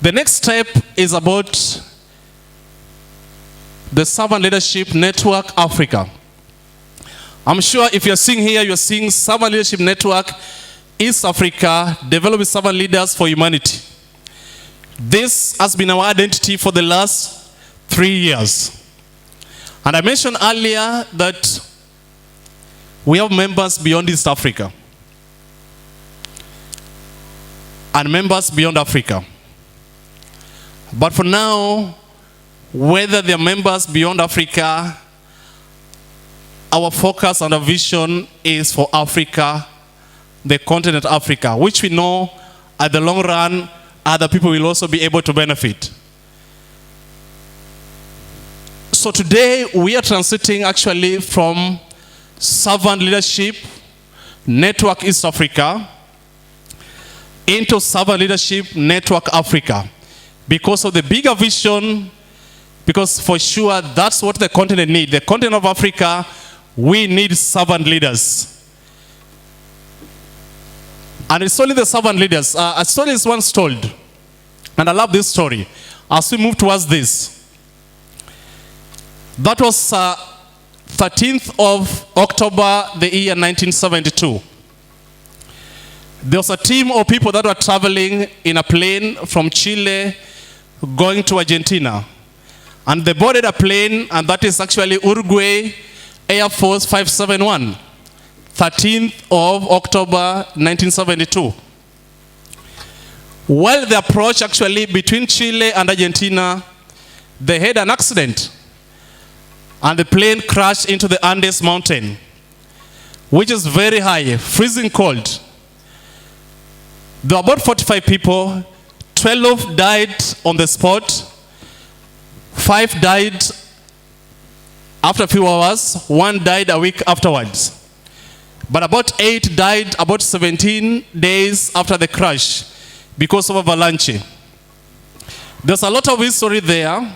The next step is about the Servant Leadership Network Africa. I'm sure if you're seeing here, you're seeing Servant Leadership Network East Africa, developing servant leaders for humanity. This has been our identity for the last 3 years. And I mentioned earlier that we have members beyond East Africa and members beyond Africa. But for now, whether they are members beyond Africa, our focus and our vision is for Africa, the continent Africa, which we know at the long run, other people will also be able to benefit. So today, we are transiting actually from Servant Leadership Network East Africa into Servant Leadership Network Africa. Because of the bigger vision, because for sure that's what the continent needs. The continent of Africa, we need servant leaders. And it's only the servant leaders. A story is once told, and I love this story, as we move towards this. That was 13th of October, the year 1972. There was a team of people that were traveling in a plane from Chile going to Argentina. And they boarded a plane, and that is actually Uruguay Air Force 571, 13th of October 1972. While they approached actually between Chile and Argentina, they had an accident. And the plane crashed into the Andes mountain, which is very high, freezing cold. There were about 45 people. 12 died on the spot. 5 died after a few hours. 1 died a week afterwards. But about 8 died about 17 days after the crash because of avalanche. There's a lot of history there.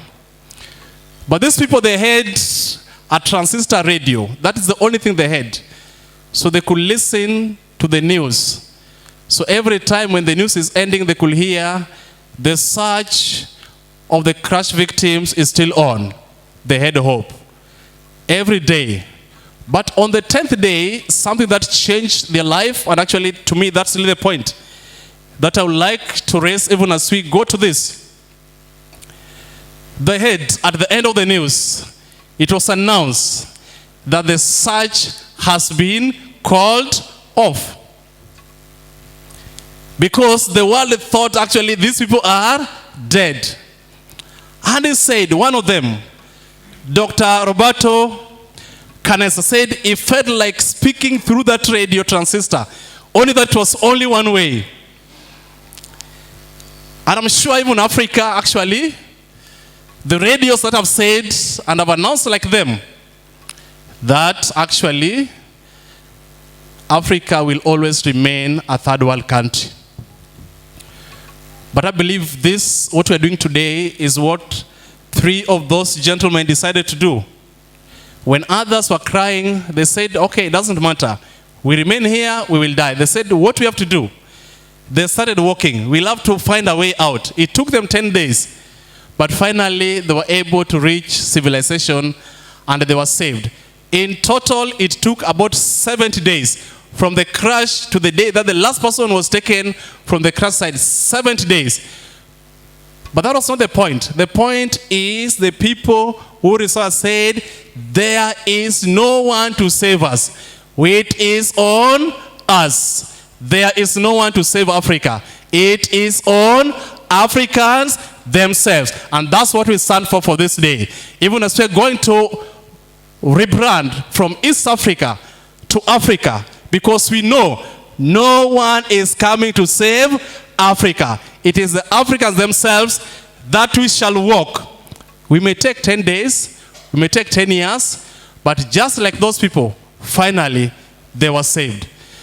But these people, they had a transistor radio. That is the only thing they had. So they could listen to the news. So every time when the news is ending, they could hear the search of the crash victims is still on. They had hope. Every day. But on the 10th day, something that changed their life, and actually to me that's really the point that I would like to raise even as we go to this. They had, at the end of the news, it was announced that the search has been called off. Because the world thought actually these people are dead. And he said, one of them, Dr. Obado said he felt like speaking through that radio transistor. Only that was only one way. And I'm sure even Africa actually, the radios that have said and have announced like them, that actually Africa will always remain a third world country. But I believe this, what we're doing today, is what 3 of those gentlemen decided to do. When others were crying, they said, okay, it doesn't matter. We remain here, we will die. They said, what we have to do? They started walking. We'll have to find a way out. It took them 10 days. But finally, they were able to reach civilization and they were saved. In total, it took about 70 days from the crash to the day that the last person was taken from the crash site. 70 days. But that was not the point. The point is the people who said, there is no one to save us. It is on us. There is no one to save Africa. It is on Africans themselves. And that's what we stand for this day. Even as we're going to rebrand from East Africa to Africa, because we know no one is coming to save Africa. It is the Africans themselves that we shall walk. We may take 10 days, we may take 10 years, but just like those people, finally, they were saved.